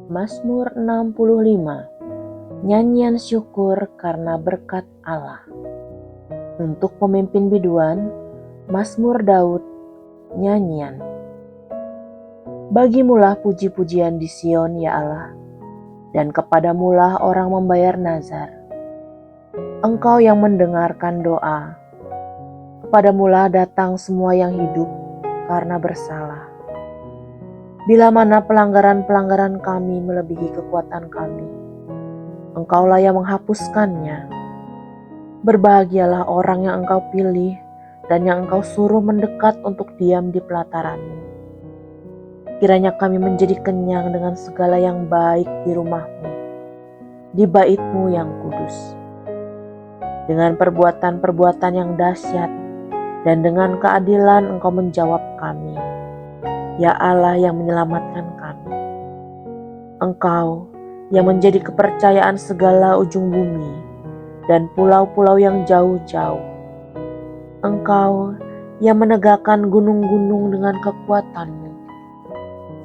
Mazmur 65. Nyanyian syukur karena berkat Allah. Untuk pemimpin biduan, Mazmur Daud, nyanyian. Bagimulah puji-pujian di Sion, ya Allah, dan kepadamulah orang membayar nazar. Engkau yang mendengarkan doa, kepadamulah datang semua yang hidup karena bersalah. Bila mana pelanggaran-pelanggaran kami melebihi kekuatan kami, Engkaulah yang menghapuskannya. Berbahagialah orang yang Engkau pilih dan yang Engkau suruh mendekat untuk diam di pelataran-Mu. Kiranya kami menjadi kenyang dengan segala yang baik di rumah-Mu, di bait-Mu yang kudus. Dengan perbuatan-perbuatan yang dahsyat dan dengan keadilan Engkau menjawab kami. Ya Allah yang menyelamatkan kami. Engkau yang menjadi kepercayaan segala ujung bumi dan pulau-pulau yang jauh-jauh. Engkau yang menegakkan gunung-gunung dengan kekuatan-Mu,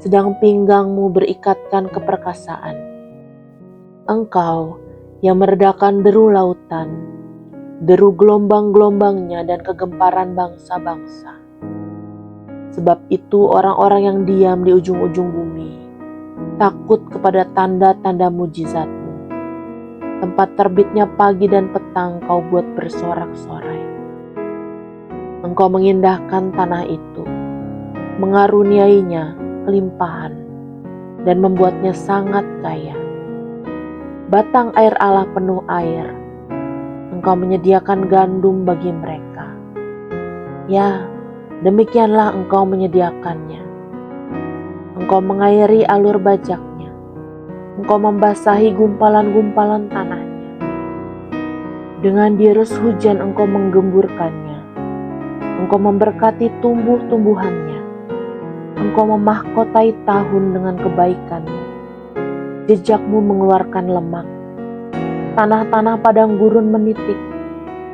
sedang pinggang-Mu berikatkan keperkasaan. Engkau yang meredakan deru lautan, deru gelombang-gelombangnya dan kegemparan bangsa-bangsa. Sebab itu orang-orang yang diam di ujung-ujung bumi takut kepada tanda-tanda mujizat-Mu. Tempat terbitnya pagi dan petang Kau buat bersorak-sorai. Engkau mengindahkan tanah itu, mengaruniainya kelimpahan, dan membuatnya sangat kaya. Batang air Allah penuh air. Engkau menyediakan gandum bagi mereka. Ya, demikianlah Engkau menyediakannya. Engkau mengairi alur bajaknya. Engkau membasahi gumpalan-gumpalan tanahnya. Dengan dirus hujan Engkau menggemburkannya. Engkau memberkati tumbuh-tumbuhannya. Engkau memahkotai tahun dengan kebaikan-Mu. Jejak-Mu mengeluarkan lemak. Tanah-tanah padang gurun menitik.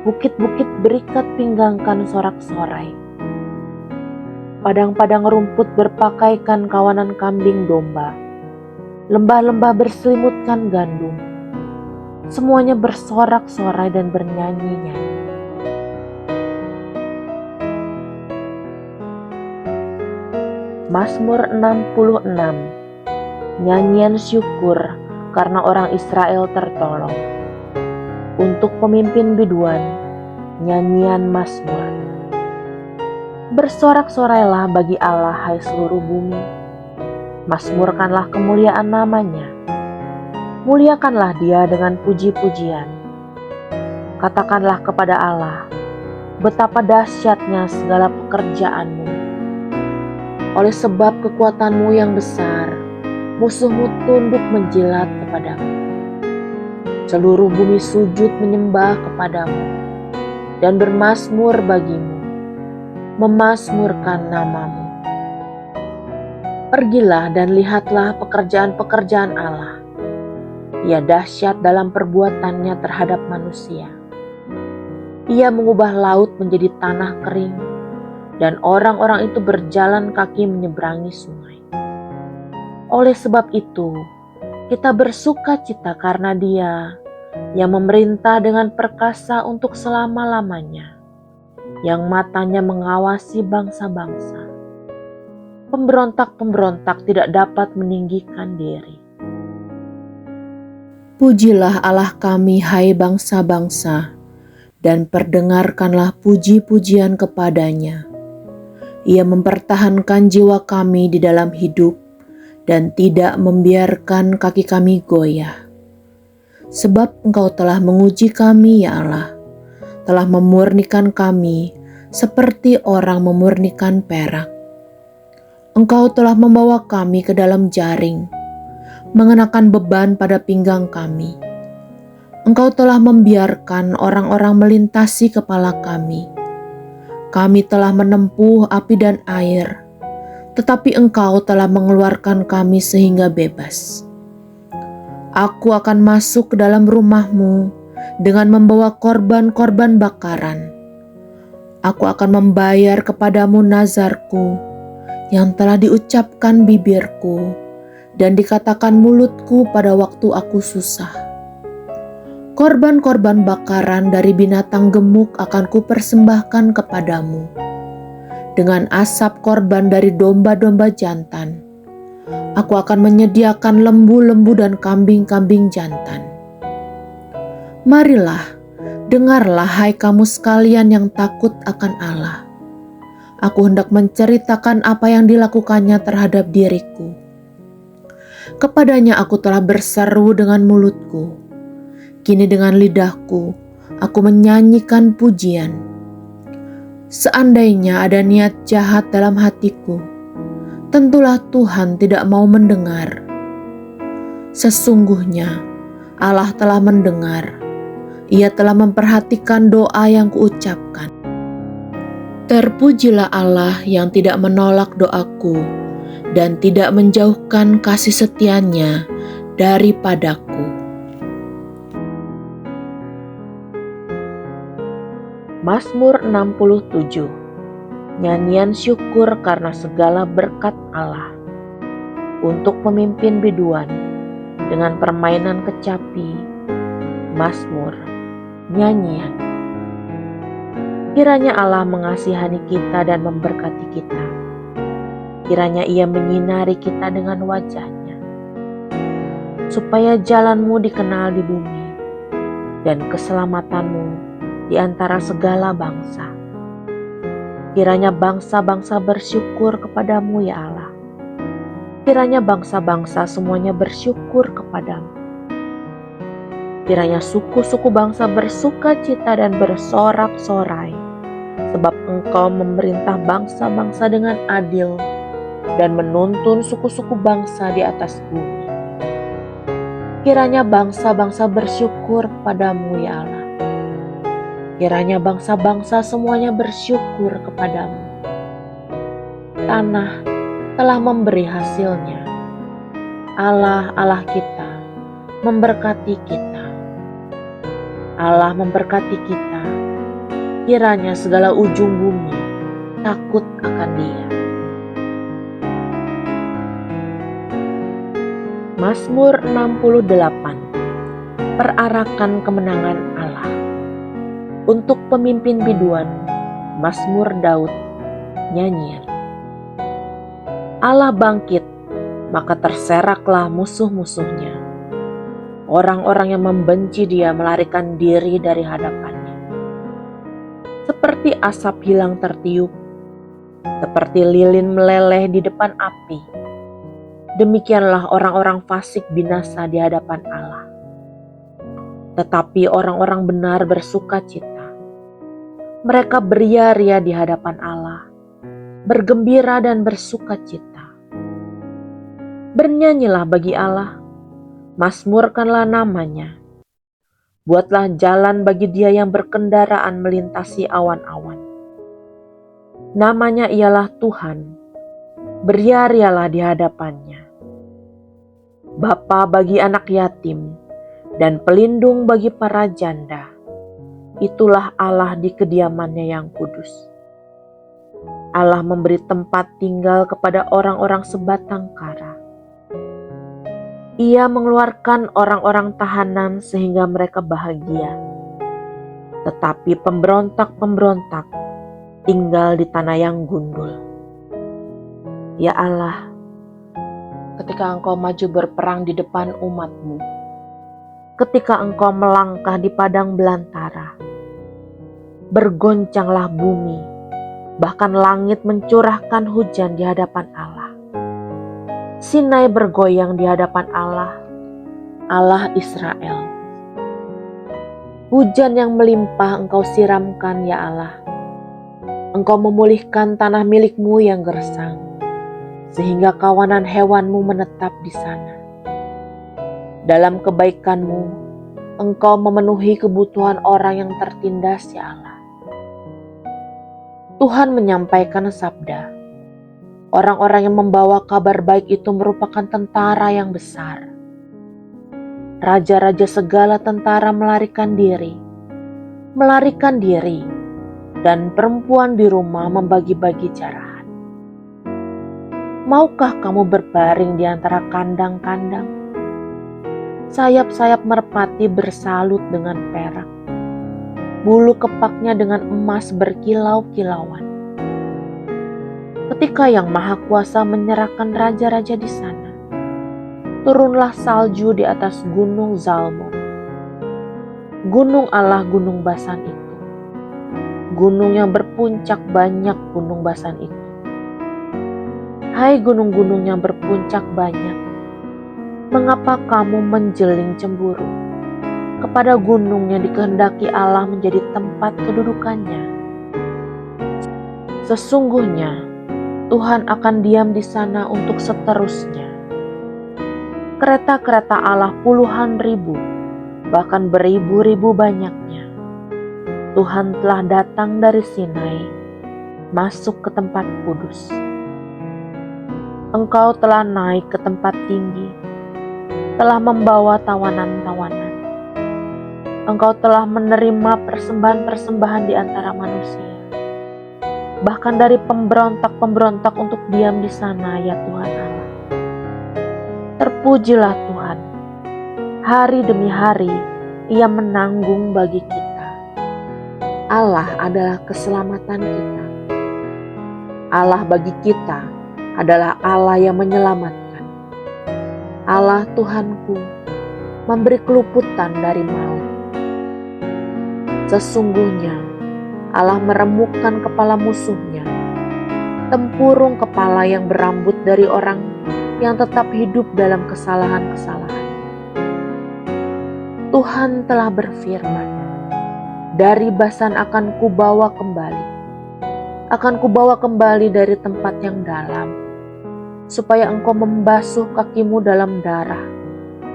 Bukit-bukit berikat pinggangkan sorak-sorai. Padang-padang rumput berpakaikan kawanan kambing domba. Lembah-lembah berselimutkan gandum. Semuanya bersorak-sorai dan bernyanyi-nyanyi. Mazmur 66. Nyanyian syukur karena orang Israel tertolong. Untuk pemimpin biduan, nyanyian Mazmur. Bersorak-sorailah bagi Allah, hai seluruh bumi. Mazmurkanlah kemuliaan namanya. Muliakanlah Dia dengan puji-pujian. Katakanlah kepada Allah, betapa dahsyatnya segala pekerjaan-Mu. Oleh sebab kekuatan-Mu yang besar, musuh-Mu tunduk menjilat kepadamu. Seluruh bumi sujud menyembah kepadamu dan bermazmur bagimu, memazmurkan nama-Mu. Pergilah dan lihatlah pekerjaan-pekerjaan Allah. Ia dahsyat dalam perbuatannya terhadap manusia. Ia mengubah laut menjadi tanah kering, dan orang-orang itu berjalan kaki menyeberangi sungai. Oleh sebab itu, kita bersuka cita karena Dia yang memerintah dengan perkasa untuk selama-lamanya, yang matanya mengawasi bangsa-bangsa. Pemberontak-pemberontak tidak dapat meninggikan diri. Pujilah Allah kami, hai bangsa-bangsa, dan perdengarkanlah puji-pujian kepadanya. Ia mempertahankan jiwa kami di dalam hidup dan tidak membiarkan kaki kami goyah. Sebab Engkau telah menguji kami, ya Allah, telah memurnikan kami seperti orang memurnikan perak. Engkau telah membawa kami ke dalam jaring, mengenakan beban pada pinggang kami. Engkau telah membiarkan orang-orang melintasi kepala kami. Kami telah menempuh api dan air, tetapi Engkau telah mengeluarkan kami sehingga bebas. Aku akan masuk ke dalam rumah-Mu dengan membawa korban-korban bakaran. Aku akan membayar kepadamu nazarku yang telah diucapkan bibirku dan dikatakan mulutku pada waktu aku susah. Korban-korban bakaran dari binatang gemuk akan kupersembahkan kepadamu. Dengan asap korban dari domba-domba jantan, aku akan menyediakan lembu-lembu dan kambing-kambing jantan. Marilah, dengarlah hai kamu sekalian yang takut akan Allah. Aku hendak menceritakan apa yang dilakukannya terhadap diriku. Kepadanya aku telah berseru dengan mulutku. Kini dengan lidahku, aku menyanyikan pujian. Seandainya ada niat jahat dalam hatiku, tentulah Tuhan tidak mau mendengar. Sesungguhnya Allah telah mendengar. Ia telah memperhatikan doa yang kuucapkan. Terpujilah Allah yang tidak menolak doaku dan tidak menjauhkan kasih setia-Nya daripadaku. Mazmur 67. Nyanyian syukur karena segala berkat Allah. Untuk pemimpin biduan dengan permainan kecapi, Mazmur, nyanyian. Kiranya Allah mengasihani kita dan memberkati kita. Kiranya Ia menyinari kita dengan wajah-Nya, supaya jalan-Mu dikenal di bumi dan keselamatan-Mu di antara segala bangsa. Kiranya bangsa-bangsa bersyukur kepadamu ya Allah. Kiranya bangsa-bangsa semuanya bersyukur kepadamu. Kiranya suku-suku bangsa bersuka cita dan bersorak-sorai, sebab Engkau memerintah bangsa-bangsa dengan adil dan menuntun suku-suku bangsa di atas bumi. Kiranya bangsa-bangsa bersyukur kepadamu ya Allah. Kiranya bangsa-bangsa semuanya bersyukur kepadamu. Tanah telah memberi hasilnya. Allah, Allah kita, memberkati kita. Allah memberkati kita. Kiranya segala ujung bumi takut akan Dia. Mazmur 68. Perarakan kemenangan Allah. Untuk pemimpin biduan, Mazmur Daud, nyanyian. Allah bangkit, maka terseraklah musuh-musuhnya. Orang-orang yang membenci Dia melarikan diri dari hadapannya. Seperti asap hilang tertiup, seperti lilin meleleh di depan api, demikianlah orang-orang fasik binasa di hadapan Allah. Tetapi orang-orang benar bersuka cita. Mereka beria-ria di hadapan Allah, bergembira dan bersuka cita. Bernyanyilah bagi Allah, mazmurkanlah namanya. Buatlah jalan bagi Dia yang berkendaraan melintasi awan-awan. Namanya ialah Tuhan, beria-rialah di hadapannya. Bapa bagi anak yatim dan pelindung bagi para janda. Itulah Allah di kediamannya yang kudus. Allah memberi tempat tinggal kepada orang-orang sebatang kara. Ia mengeluarkan orang-orang tahanan sehingga mereka bahagia. Tetapi pemberontak-pemberontak tinggal di tanah yang gundul. Ya Allah, ketika Engkau maju berperang di depan umat-Mu, ketika Engkau melangkah di padang belantara, bergoncanglah bumi, bahkan langit mencurahkan hujan di hadapan Allah. Sinai bergoyang di hadapan Allah, Allah Israel. Hujan yang melimpah Engkau siramkan ya Allah. Engkau memulihkan tanah milik-Mu yang gersang, sehingga kawanan hewan-Mu menetap di sana. Dalam kebaikan-Mu, Engkau memenuhi kebutuhan orang yang tertindas ya Allah. Tuhan menyampaikan sabda. Orang-orang yang membawa kabar baik itu merupakan tentara yang besar. Raja-raja segala tentara melarikan diri, dan perempuan di rumah membagi-bagi jarahan. Maukah kamu berbaring di antara kandang-kandang? Sayap-sayap merpati bersalut dengan perak, bulu kepaknya dengan emas berkilau-kilauan. Ketika Yang Maha Kuasa menyerahkan raja-raja di sana, turunlah salju di atas gunung Zalmon, gunung Allah, gunung Basan itu, gunung yang berpuncak banyak gunung Basan itu. Hai gunung-gunung yang berpuncak banyak, mengapa kamu menjeling cemburu kepada gunung yang dikehendaki Allah menjadi tempat kedudukannya? Sesungguhnya Tuhan akan diam di sana untuk seterusnya. Kereta-kereta Allah puluhan ribu, bahkan beribu-ribu banyaknya. Tuhan telah datang dari Sinai, masuk ke tempat kudus. Engkau telah naik ke tempat tinggi, telah membawa tawanan-tawanan. Engkau telah menerima persembahan-persembahan di antara manusia, bahkan dari pemberontak-pemberontak untuk diam di sana, ya Tuhan Allah. Terpujilah Tuhan, hari demi hari Ia menanggung bagi kita. Allah adalah keselamatan kita. Allah bagi kita adalah Allah yang menyelamatkan. Allah Tuhanku memberi keluputan dari maut. Sesungguhnya Allah meremukkan kepala musuhnya, tempurung kepala yang berambut dari orang yang tetap hidup dalam kesalahan-kesalahan. Tuhan telah berfirman, dari Basan akan kubawa kembali dari tempat yang dalam, supaya engkau membasuh kakimu dalam darah,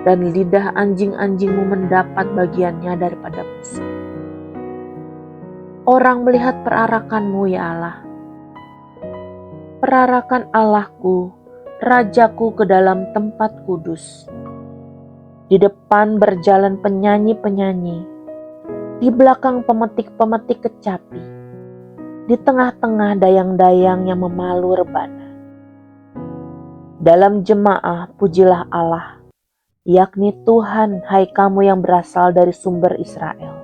dan lidah anjing-anjingmu mendapat bagiannya daripada musuh. Orang melihat perarakanmu, ya Allah, perarakan Allahku, Rajaku ke dalam tempat kudus. Di depan berjalan penyanyi-penyanyi, di belakang pemetik-pemetik kecapi, di tengah-tengah dayang-dayang yang memalu rebana. Dalam jemaah pujilah Allah, yakni Tuhan, hai kamu yang berasal dari sumber Israel.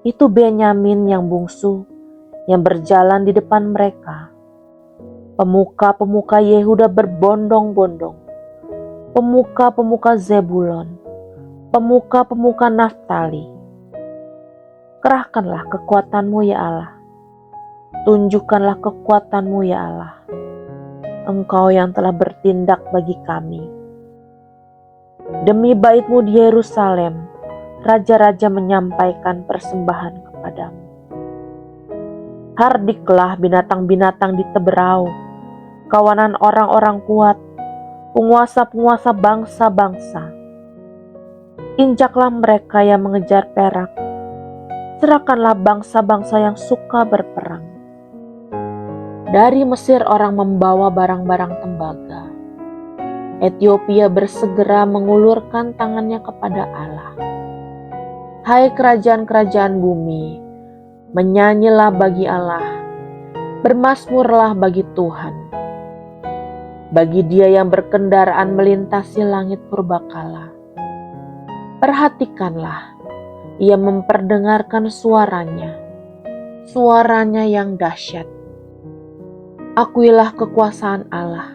Itu Benyamin yang bungsu, yang berjalan di depan mereka. Pemuka-pemuka Yehuda berbondong-bondong, pemuka-pemuka Zebulon, pemuka-pemuka Naftali. Kerahkanlah kekuatanmu, ya Allah. Tunjukkanlah kekuatanmu, ya Allah. Engkau yang telah bertindak bagi kami. Demi bait-Mu di Yerusalem, raja-raja menyampaikan persembahan kepadamu. Hardiklah binatang-binatang di teberau, kawanan orang-orang kuat, penguasa-penguasa bangsa-bangsa. Injaklah mereka yang mengejar perak, serahkanlah bangsa-bangsa yang suka berperang. Dari Mesir orang membawa barang-barang tembaga. Ethiopia bersegera mengulurkan tangannya kepada Allah. Hai kerajaan-kerajaan bumi, menyanyilah bagi Allah, bermazmurlah bagi Tuhan. Bagi Dia yang berkendaraan melintasi langit purbakala. Perhatikanlah, Ia memperdengarkan suaranya yang dahsyat. Akuilah kekuasaan Allah.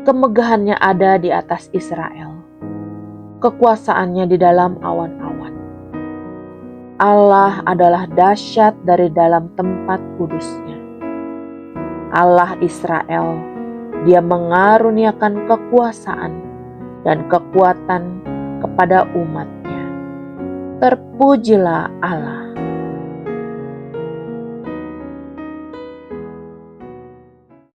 Kemegahannya ada di atas Israel. Kekuasaannya di dalam awan-awan. Allah adalah dahsyat dari dalam tempat kudusnya. Allah Israel, Dia mengaruniakan kekuasaan dan kekuatan kepada umat-Nya. Terpujilah Allah.